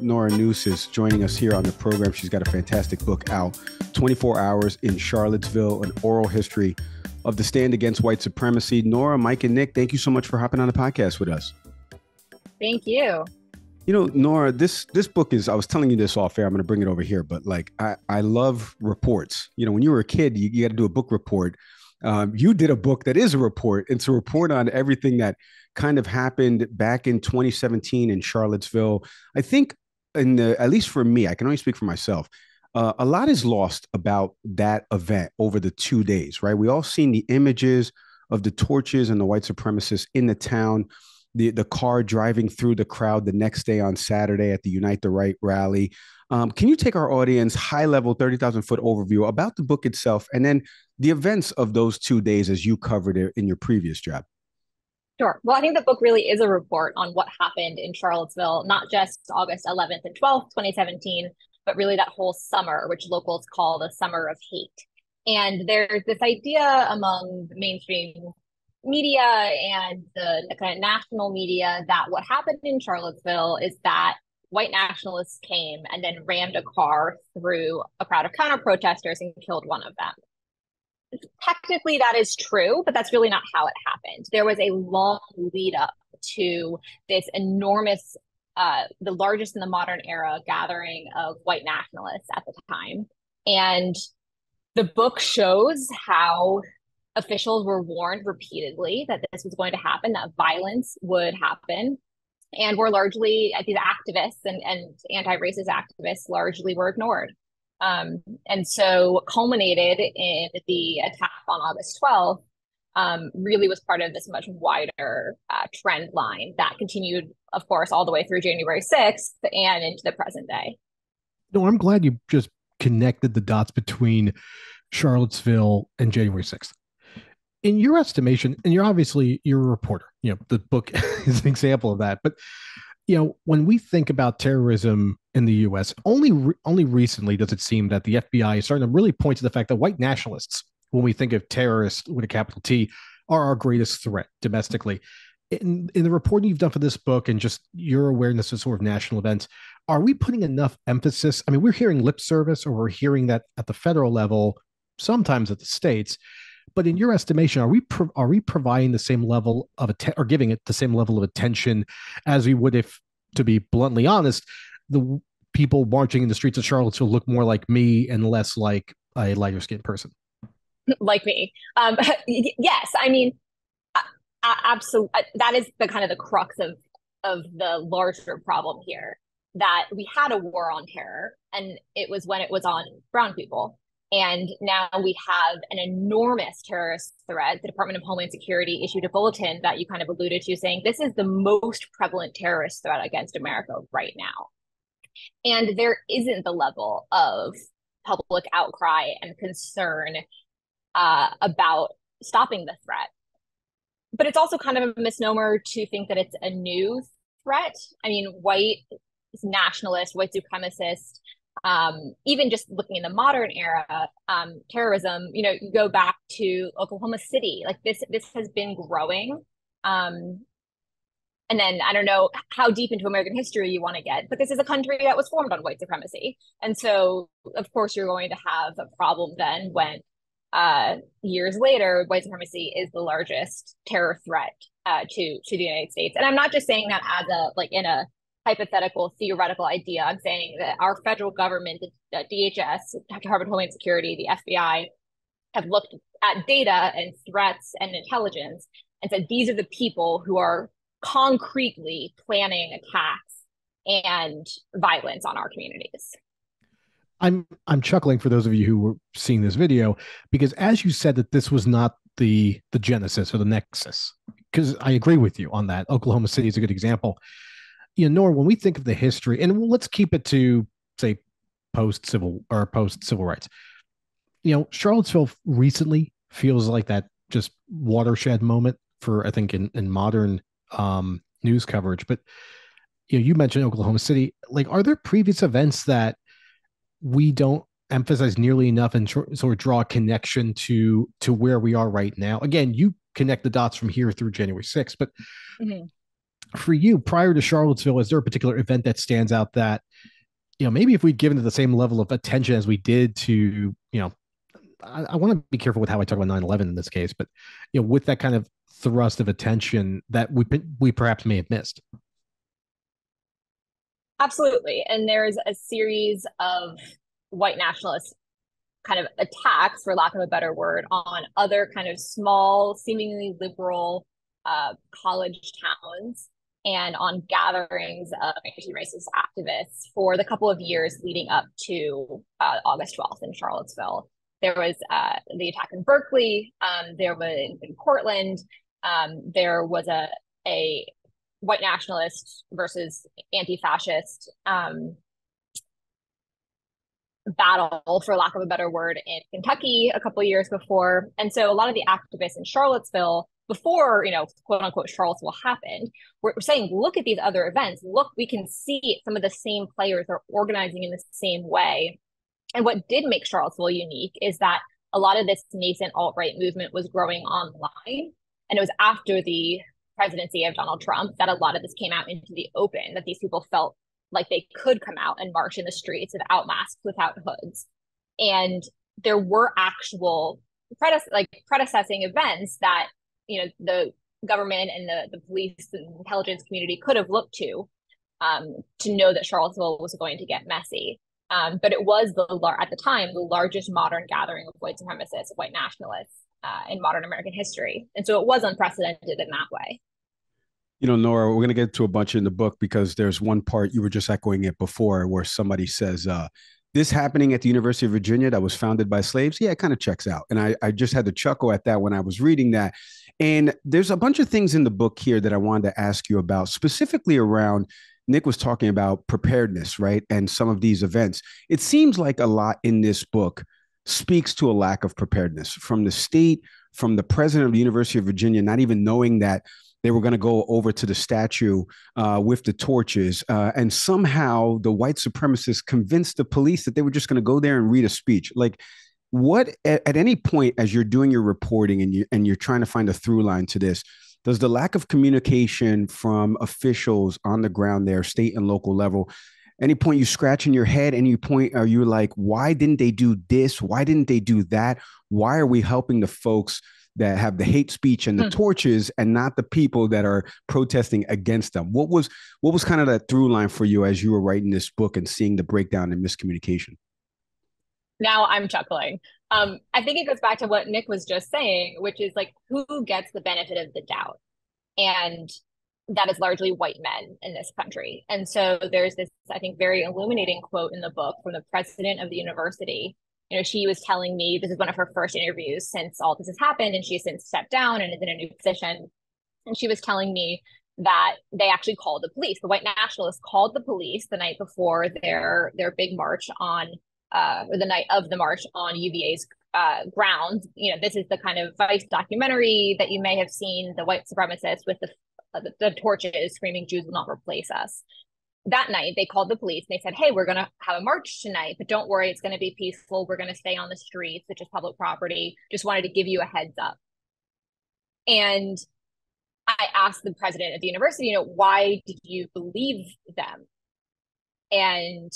Nora Neus is joining us here on the program. She's got a fantastic book out, 24 Hours in Charlottesville, an oral history of the Stand Against White Supremacy. Nora, Mike, and Nick, thank you so much for hopping on the podcast with us. Thank you. You know, Nora, this book is, I was telling you this off air, I'm going to bring it over here, but like, I love reports. You know, when you were a kid, you got to do a book report. You did a book that is a report. It's a report on everything that kind of happened back in 2017 in Charlottesville. I think at least for me, I can only speak for myself. A lot is lost about that event over the 2 days, right? We all seen the images of the torches and the white supremacists in the town, the car driving through the crowd the next day on Saturday at the Unite the Right rally. Can you take our audience high level 30,000 foot overview about the book itself and then the events of those 2 days as you covered it in your previous job? Sure. Well, I think the book really is a report on what happened in Charlottesville, not just August 11th and 12th, 2017, but really that whole summer, which locals call the Summer of Hate. And there's this idea among the mainstream media and the kind of national media that what happened in Charlottesville is that white nationalists came and then rammed a car through a crowd of counter protesters and killed one of them. Technically, that is true, but that's really not how it happened. There was a long lead up to this enormous, the largest in the modern era gathering of white nationalists at the time. And the book shows how officials were warned repeatedly that this was going to happen, that violence would happen. And were largely, these activists and anti-racist activists largely were ignored. And so culminated in the attack on August 12th, really was part of this much wider trend line that continued, of course, all the way through January 6th and into the present day. No, I'm glad you just connected the dots between Charlottesville and January 6th. In your estimation, and you're a reporter, you know, the book is an example of that. But, you know, when we think about terrorism in the U.S., only recently does it seem that the FBI is starting to really point to the fact that white nationalists, when we think of terrorists with a capital T, are our greatest threat domestically. In the reporting you've done for this book and just your awareness of sort of national events, are we putting enough emphasis? I mean, we're hearing lip service, or we're hearing that at the federal level, sometimes at the states. But in your estimation, are we providing the same level of or giving it the same level of attention as we would if, to be bluntly honest, the people marching in the streets of Charlottesville look more like me and less like a lighter skinned person? Like me. Yes. I mean, absolutely. That is the kind of the crux of the larger problem here, that we had a war on terror, and it was when it was on brown people. And now we have an enormous terrorist threat. The Department of Homeland Security issued a bulletin that you kind of alluded to, saying this is the most prevalent terrorist threat against America right now. And there isn't the level of public outcry and concern about stopping the threat. But it's also kind of a misnomer to think that it's a new threat. I mean, white nationalists, white supremacists, even just looking in the modern era, terrorism, you know, you go back to Oklahoma City, like this has been growing. And then I don't know how deep into American history you want to get, but this is a country that was formed on white supremacy. And so, of course, you're going to have a problem then when years later, white supremacy is the largest terror threat to the United States. And I'm not just saying that as in a hypothetical, theoretical idea. I'm saying that our federal government, the DHS, Department of Homeland Security, the FBI, have looked at data and threats and intelligence and said these are the people who are concretely planning attacks and violence on our communities. I'm chuckling for those of you who were seeing this video, because as you said that this was not the genesis or the nexus, because I agree with you on that. Oklahoma City is a good example. You know, Nora, when we think of the history, and let's keep it to, say, post-civil rights, you know, Charlottesville recently feels like that just watershed moment for, I think, in modern news coverage. But, you know, you mentioned Oklahoma City. Like, are there previous events that we don't emphasize nearly enough and sort of draw a connection to where we are right now? Again, you connect the dots from here through January 6th, but For you, prior to Charlottesville, is there a particular event that stands out that, maybe if we'd given it the same level of attention as we did to, I want to be careful with how I talk about 9/11 in this case, but, with that kind of thrust of attention that we perhaps may have missed? Absolutely. And there's a series of white nationalist kind of attacks, for lack of a better word, on other kind of small, seemingly liberal college towns and on gatherings of anti-racist activists for the couple of years leading up to August 12th in Charlottesville. There was the attack in Berkeley. There was in Portland. There was a white nationalist versus anti-fascist battle, for lack of a better word, in Kentucky a couple of years before. And so a lot of the activists in Charlottesville, before, quote unquote, Charlottesville happened, we're saying, look at these other events. Look, we can see some of the same players are organizing in the same way. And what did make Charlottesville unique is that a lot of this nascent alt-right movement was growing online. And it was after the presidency of Donald Trump that a lot of this came out into the open, that these people felt like they could come out and march in the streets without masks, without hoods. And there were actual predecessing events that, the government and the police and intelligence community could have looked to know that Charlottesville was going to get messy. But it was at the time, the largest modern gathering of white supremacists, white nationalists in modern American history. And so it was unprecedented in that way. Nora, we're going to get to a bunch in the book because there's one part you were just echoing it before where somebody says, this happening at the University of Virginia that was founded by slaves. Yeah, it kind of checks out. And I just had to chuckle at that when I was reading that. And there's a bunch of things in the book here that I wanted to ask you about, specifically around Nick was talking about preparedness, right? And some of these events. It seems like a lot in this book speaks to a lack of preparedness from the state, from the president of the University of Virginia, not even knowing that they were going to go over to the statue with the torches. And somehow the white supremacists convinced the police that they were just going to go there and read a speech. Like, what at any point as you're doing your reporting and you're trying to find a through line to this, does the lack of communication from officials on the ground there, state and local level, any point you scratch in your head, any point are you like, why didn't they do this? Why didn't they do that? Why are we helping the folks that have the hate speech and the torches and not the people that are protesting against them? What was kind of that through line for you as you were writing this book and seeing the breakdown and miscommunication? Now I'm chuckling. I think it goes back to what Nick was just saying, which is like, who gets the benefit of the doubt? And that is largely white men in this country. And so there's this, I think, very illuminating quote in the book from the president of the university. She was telling me, this is one of her first interviews since all this has happened, and she's since stepped down and is in a new position. And she was telling me that they actually called the police. The white nationalists called the police the night before their big march on, or the night of the march on UVA's grounds. This is the kind of Vice documentary that you may have seen, the white supremacists with the torches screaming, "Jews will not replace us." That night, they called the police and they said, hey, we're going to have a march tonight, but don't worry, it's going to be peaceful. We're going to stay on the streets, which is public property. Just wanted to give you a heads up. And I asked the president of the university, why did you believe them? And,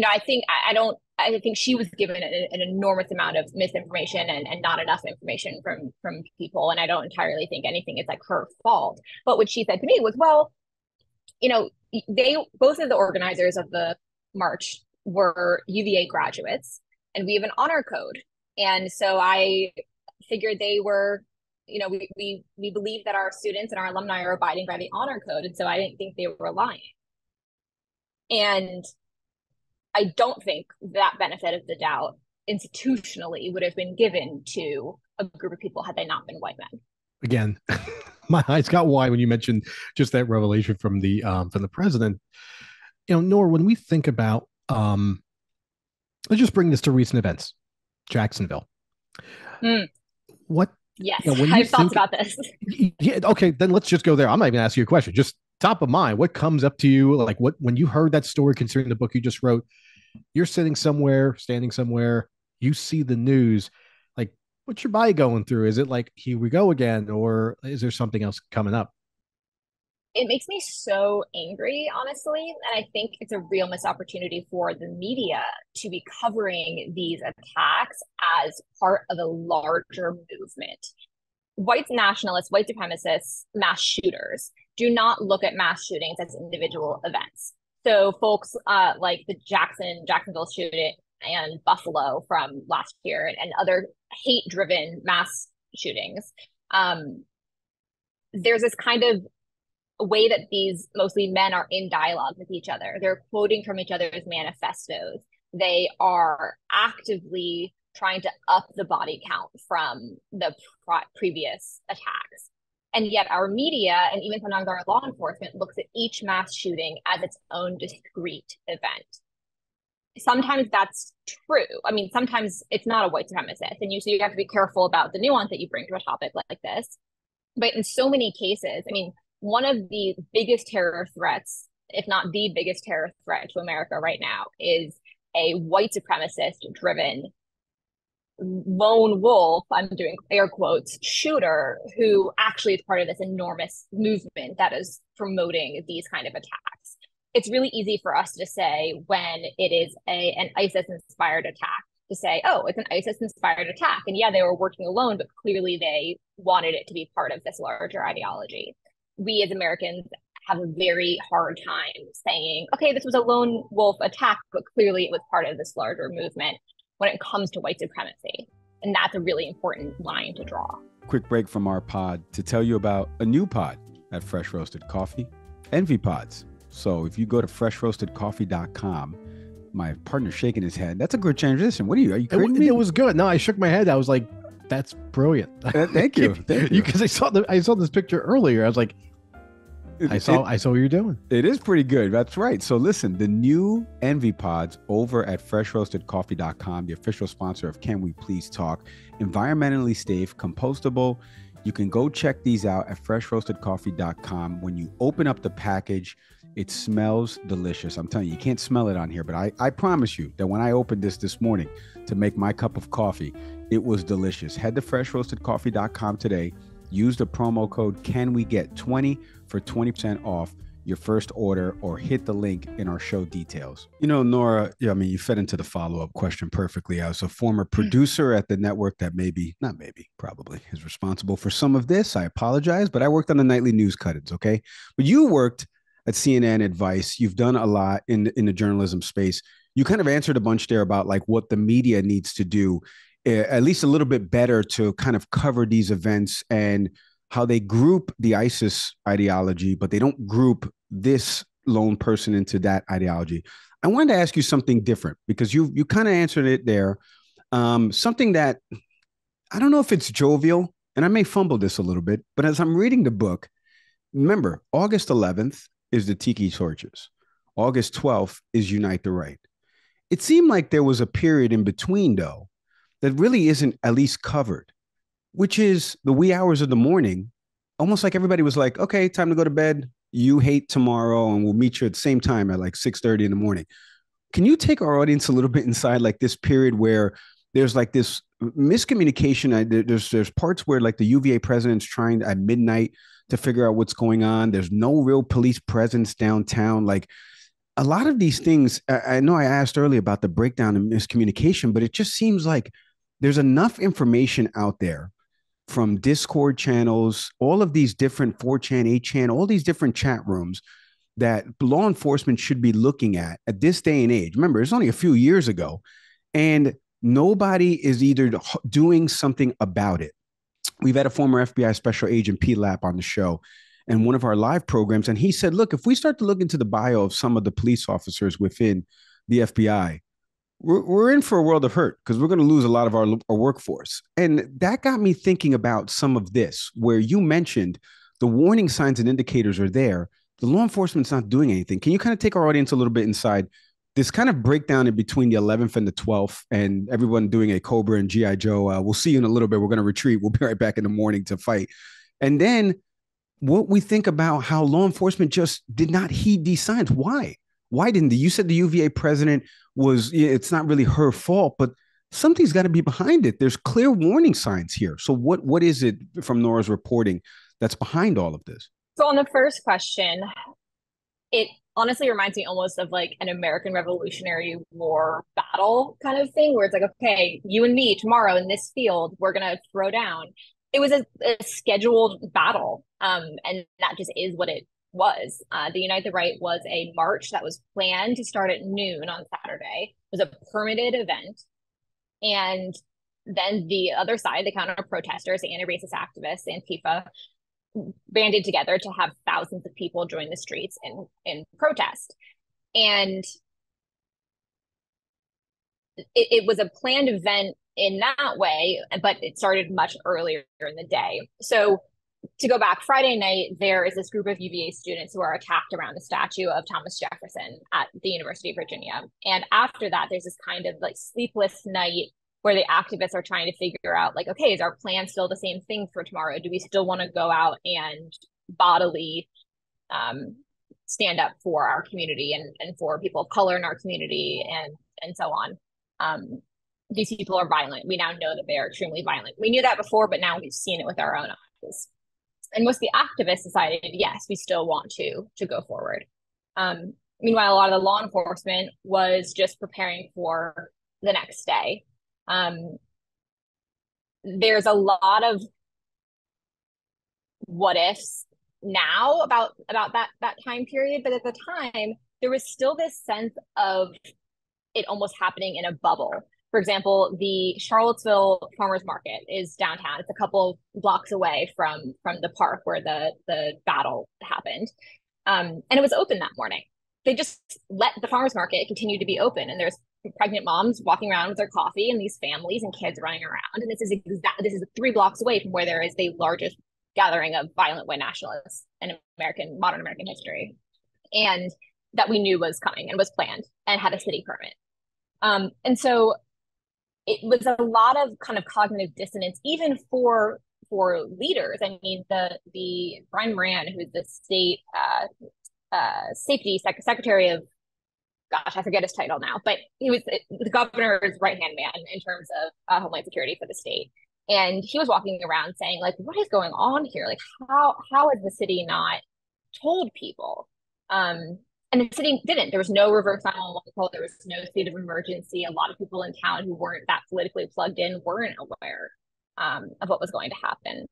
I think she was given an enormous amount of misinformation and not enough information from people. And I don't entirely think anything is like her fault. But what she said to me was, well, both of the organizers of the march were UVA graduates, and we have an honor code. And so I figured they were, we believe that our students and our alumni are abiding by the honor code. And so I didn't think they were lying. And I don't think that benefit of the doubt institutionally would have been given to a group of people had they not been white men. Again, my eyes got wide when you mentioned just that revelation from the president. Nora, when we think about, let's just bring this to recent events, Jacksonville. What? Yes, I've thought about this. Yeah. Okay, then let's just go there. I'm not even asking you a question. Just top of mind, what comes up to you? Like, when you heard that story concerning the book you just wrote, you're sitting somewhere, standing somewhere, you see the news. Like, what's your body going through? Is it like, here we go again, or is there something else coming up? it makes me so angry, honestly. And I think it's a real missed opportunity for the media to be covering these attacks as part of a larger movement. White nationalists, white supremacists, mass shooters do not look at mass shootings as individual events. So folks like the Jacksonville shooting and Buffalo from last year and other hate-driven mass shootings, there's this kind of way that these mostly men are in dialogue with each other. They're quoting from each other's manifestos. They are actively trying to up the body count from the previous attacks. And yet our media, and even sometimes our law enforcement, looks at each mass shooting as its own discrete event. Sometimes that's true. I mean, sometimes it's not a white supremacist, and so you have to be careful about the nuance that you bring to a topic like this. But in so many cases, I mean, one of the biggest terror threats, if not the biggest terror threat to America right now, is a white supremacist-driven lone wolf, I'm doing air quotes, shooter who actually is part of this enormous movement that is promoting these kind of attacks. It's really easy for us to say when it is an ISIS-inspired attack, to say, oh, it's an ISIS-inspired attack. And yeah, they were working alone, but clearly they wanted it to be part of this larger ideology. We as Americans have a very hard time saying, okay, this was a lone wolf attack, but clearly it was part of this larger movement when it comes to white supremacy. And that's a really important line to draw. Quick break from our pod to tell you about a new pod at Fresh Roasted Coffee, Envy Pods. So if you go to freshroastedcoffee.com, my partner's shaking his head. That's a good transition. What are you kidding me? It was good. No, I shook my head. I was like, that's brilliant. Thank you. Thank you. Because I saw this picture earlier. I was like, I saw what you're doing. It is pretty good. That's right. So listen, the new Envy Pods over at freshroastedcoffee.com, the official sponsor of Can We Please Talk, environmentally safe, compostable. You can go check these out at freshroastedcoffee.com. When you open up the package, it smells delicious. I'm telling you, you can't smell it on here, but I promise you that when I opened this morning to make my cup of coffee, it was delicious. Head to freshroastedcoffee.com today. Use the promo code CANWEGET20 for 20% off your first order, or hit the link in our show details. You know, Nora, I mean, you fed into the follow-up question perfectly. I was a former producer at the network that probably is responsible for some of this. I apologize, but I worked on the nightly news cut-ins, okay? But you worked at CNN Advice. You've done a lot in the journalism space. You kind of answered a bunch there about like what the media needs to do, at least a little bit better to kind of cover these events and how they group the ISIS ideology, but they don't group this lone person into that ideology. I wanted to ask you something different because you kind of answered it there. Something that I don't know if it's jovial, and I may fumble this a little bit, but as I'm reading the book, remember, August 11th is the Tiki Torches. August 12th is Unite the Right. It seemed like there was a period in between, though, that really isn't at least covered, which is the wee hours of the morning. Almost like everybody was like, okay, time to go to bed. You hate tomorrow, and we'll meet you at the same time at like 6:30 in the morning. Can you take our audience a little bit inside like this period where there's like this miscommunication? There's parts where like the UVA president's trying at midnight to figure out what's going on. There's no real police presence downtown. Like a lot of these things, I know I asked earlier about the breakdown and miscommunication, but it just seems like there's enough information out there from Discord channels, all of these different 4chan, 8chan, all these different chat rooms that law enforcement should be looking at this day and age. Remember, it's only a few years ago, and nobody is either doing something about it. We've had a former FBI special agent, P. Lapp, on the show and one of our live programs, and he said, look, if we start to look into the bio of some of the police officers within the FBI, we're in for a world of hurt because we're going to lose a lot of our workforce. And that got me thinking about some of this, where you mentioned the warning signs and indicators are there. The law enforcement's not doing anything. Can you kind of take our audience a little bit inside this kind of breakdown in between the 11th and the 12th, and everyone doing a Cobra and G.I. Joe? We'll see you in a little bit. We're going to retreat. We'll be right back in the morning to fight. And then what we think about how law enforcement just did not heed these signs. Why? Why didn't they? You said the UVA president it's not really her fault, but something's got to be behind it. There's clear warning signs here. So what is it from Nora's reporting that's behind all of this? So on the first question, it honestly reminds me almost of like an American Revolutionary War battle kind of thing, where it's like, okay, you and me tomorrow in this field, we're gonna throw down. It was a scheduled battle, and that just is what it was. The Unite the Right was a march that was planned to start at noon on Saturday. It was a permitted event, and then the other side, the counter protesters, the anti-racist activists, Antifa, banded together to have thousands of people join the streets in protest. And it was a planned event in that way, but it started much earlier in the day. So to go back, Friday night, there is this group of UVA students who are attacked around the statue of Thomas Jefferson at the University of Virginia. And after that, there's this kind of like sleepless night where the activists are trying to figure out, like, okay, is our plan still the same thing for tomorrow? Do we still want to go out and bodily stand up for our community and for people of color in our community and so on? These people are violent. We now know that they are extremely violent. We knew that before, but now we've seen it with our own eyes. And most of the activists decided, yes, we still want to go forward. Meanwhile, a lot of the law enforcement was just preparing for the next day. There's a lot of what ifs now about that time period, but at the time, there was still this sense of it almost happening in a bubble. For example, the Charlottesville Farmers Market is downtown. It's a couple of blocks away from the park where the battle happened. And it was open that morning. They just let the farmers market continue to be open. And there's pregnant moms walking around with their coffee and these families and kids running around. And this is 3 blocks away from where there is the largest gathering of violent white nationalists in modern American history. And that we knew was coming and was planned and had a city permit. And so it was a lot of kind of cognitive dissonance, even for leaders. I mean, the Brian Moran, who's the state safety secretary of, gosh, I forget his title now, but he was the governor's right-hand man in terms of Homeland Security for the state. And he was walking around saying, like, what is going on here? Like, how has the city not told people? And the city didn't. There was no reverse 911 call. There was no state of emergency. A lot of people in town who weren't that politically plugged in weren't aware of what was going to happen.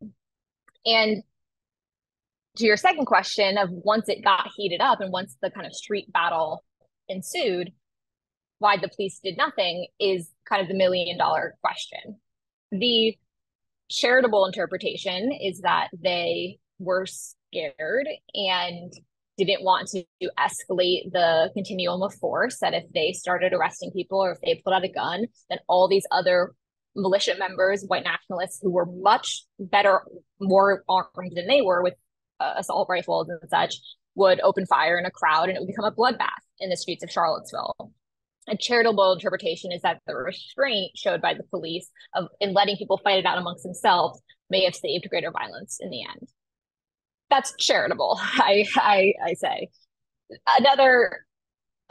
And to your second question of once it got heated up and once the kind of street battle ensued, why the police did nothing is kind of the $1 million question. The charitable interpretation is that they were scared and didn't want to escalate the continuum of force, that if they started arresting people or if they pulled out a gun, then all these other militia members, white nationalists who were much better, more armed than they were with assault rifles and such, would open fire in a crowd and it would become a bloodbath in the streets of Charlottesville. A charitable interpretation is that the restraint showed by the police in letting people fight it out amongst themselves may have saved greater violence in the end. That's charitable, I say. Another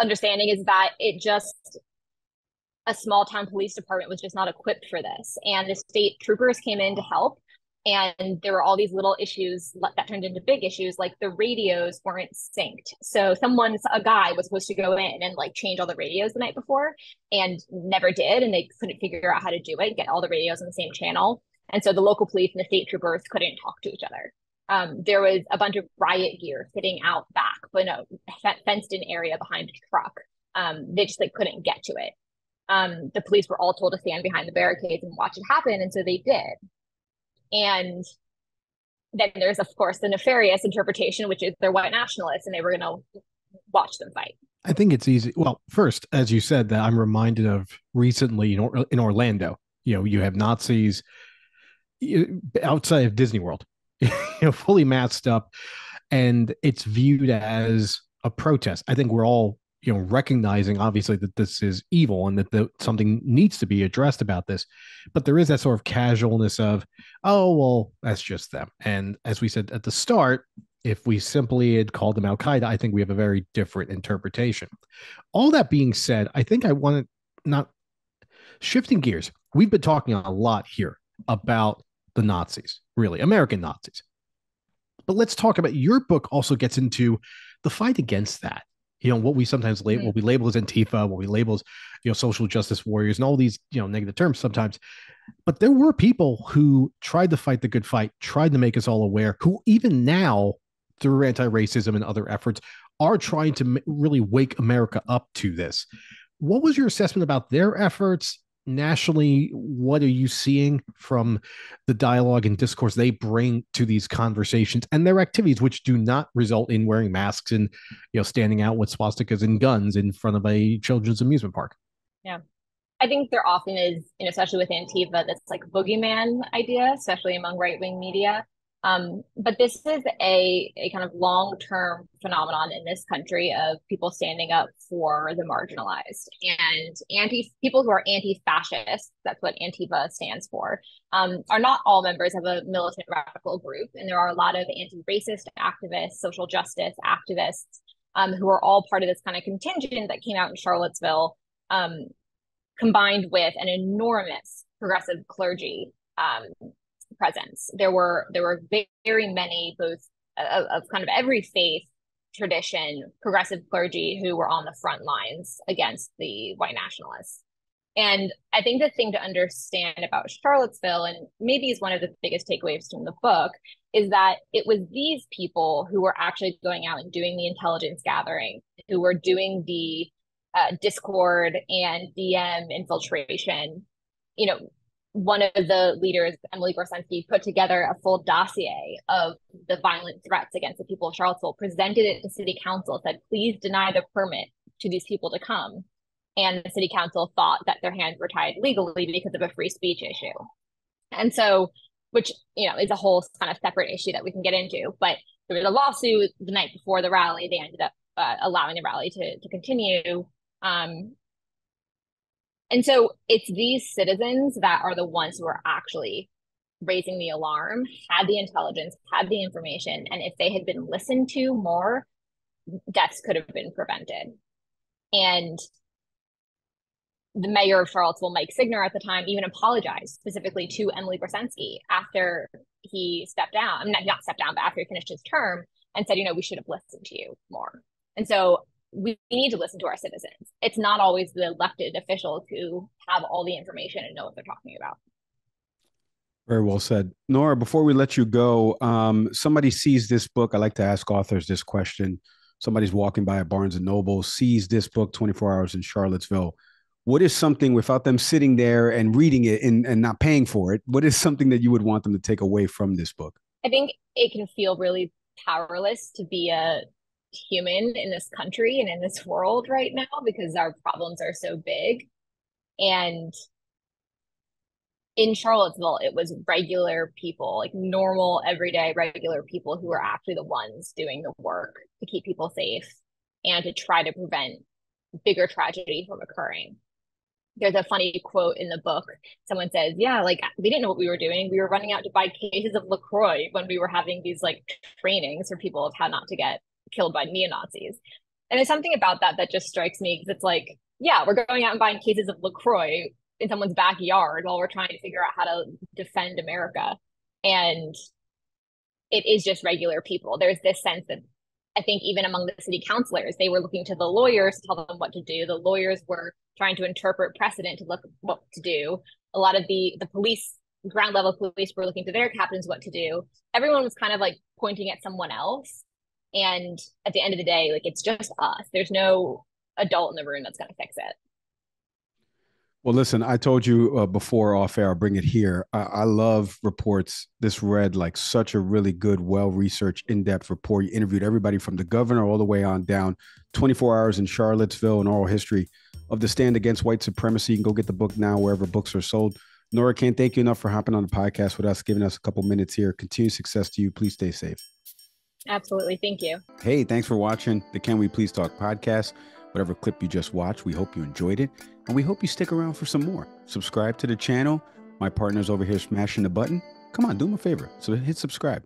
understanding is that a small town police department was just not equipped for this. And the state troopers came in to help. And there were all these little issues that turned into big issues, like the radios weren't synced. So a guy was supposed to go in and like change all the radios the night before and never did. And they couldn't figure out how to do it, get all the radios on the same channel. And so the local police and the state troopers couldn't talk to each other. There was a bunch of riot gear sitting out back, but no, fenced in area behind a truck. They just couldn't get to it. The police were all told to stand behind the barricades and watch it happen, and so they did. And then there's, of course, the nefarious interpretation, which is they're white nationalists and they were going to watch them fight. I think it's easy. Well, first, as you said, that I'm reminded of recently in Orlando. You have Nazis outside of Disney World, fully masked up, and it's viewed as a protest. I think we're all recognizing obviously that this is evil and that something needs to be addressed about this, but there is that sort of casualness of, oh well, that's just them. And as we said at the start, if we simply had called them Al Qaeda, I think we have a very different interpretation. All that being said, I think I want to not shifting gears. We've been talking a lot here about the Nazis, really American Nazis. But let's talk about your book also gets into the fight against that. What we sometimes label, what we label as Antifa, what we label as, social justice warriors and all these, negative terms sometimes. But there were people who tried to fight the good fight, tried to make us all aware, who even now, through anti-racism and other efforts, are trying to really wake America up to this. What was your assessment about their efforts nationally? What are you seeing from the dialogue and discourse they bring to these conversations and their activities, which do not result in wearing masks and, standing out with swastikas and guns in front of a children's amusement park? Yeah. I think there often is, especially with Antifa, this like boogeyman idea, especially among right-wing media. But this is a kind of long-term phenomenon in this country of people standing up for the marginalized, and people who are anti-fascist, that's what Antifa stands for, are not all members of a militant radical group. And there are a lot of anti-racist activists, social justice activists, who are all part of this kind of contingent that came out in Charlottesville, combined with an enormous progressive clergy presence. There were very many, both of kind of every faith tradition, progressive clergy who were on the front lines against the white nationalists. And I think the thing to understand about Charlottesville, and maybe is one of the biggest takeaways from the book, is that it was these people who were actually going out and doing the intelligence gathering, who were doing the Discord and DM infiltration. One of the leaders, Emily Gorsenski, put together a full dossier of the violent threats against the people of Charlottesville, presented it to city council, said, please deny the permit to these people to come. And the city council thought that their hands were tied legally because of a free speech issue. And so, which, is a whole kind of separate issue that we can get into. But there was a lawsuit the night before the rally. They ended up allowing the rally to continue. And so it's these citizens that are the ones who are actually raising the alarm, had the intelligence, had the information, and if they had been listened to more, deaths could have been prevented. And the mayor of Charlottesville, Mike Signer, at the time, even apologized specifically to Emily Gorsenski after he stepped down. I mean, not stepped down, but after he finished his term, and said, we should have listened to you more. And so we need to listen to our citizens. It's not always the elected officials who have all the information and know what they're talking about. Very well said. Nora, before we let you go, somebody sees this book. I like to ask authors this question. Somebody's walking by a Barnes & Noble, sees this book, 24 Hours in Charlottesville. What is something, without them sitting there and reading it and not paying for it, what is something that you would want them to take away from this book? I think it can feel really powerless to be a human in this country and in this world right now, because our problems are so big. And in Charlottesville, it was regular people, like normal, everyday, regular people who were actually the ones doing the work to keep people safe and to try to prevent bigger tragedy from occurring. There's a funny quote in the book. Someone says, yeah, like we didn't know what we were doing. We were running out to buy cases of LaCroix when we were having these like trainings for people of how not to get killed by neo-Nazis. And there's something about that just strikes me, because it's like, yeah, we're going out and buying cases of LaCroix in someone's backyard while we're trying to figure out how to defend America. And it is just regular people. There's this sense that I think even among the city councilors, they were looking to the lawyers to tell them what to do. The lawyers were trying to interpret precedent to look what to do. A lot of the police, ground level police, were looking to their captains what to do. Everyone was kind of like pointing at someone else. And at the end of the day, like, it's just us. There's no adult in the room that's going to fix it. Well, listen, I told you before off air, I'll bring it here. I love reports. This read like such a really good, well-researched, in-depth report. You interviewed everybody from the governor all the way on down. 24 Hours in Charlottesville, an oral history of the Stand Against White Supremacy. You can go get the book now wherever books are sold. Nora, can't thank you enough for hopping on the podcast with us, giving us a couple minutes here. Continued success to you. Please stay safe. Absolutely. Thank you. Hey, thanks for watching the Can We Please Talk podcast. Whatever clip you just watched, we hope you enjoyed it, and we hope you stick around for some more. Subscribe to the channel. My partner's over here smashing the button. Come on, do him a favor. So hit subscribe.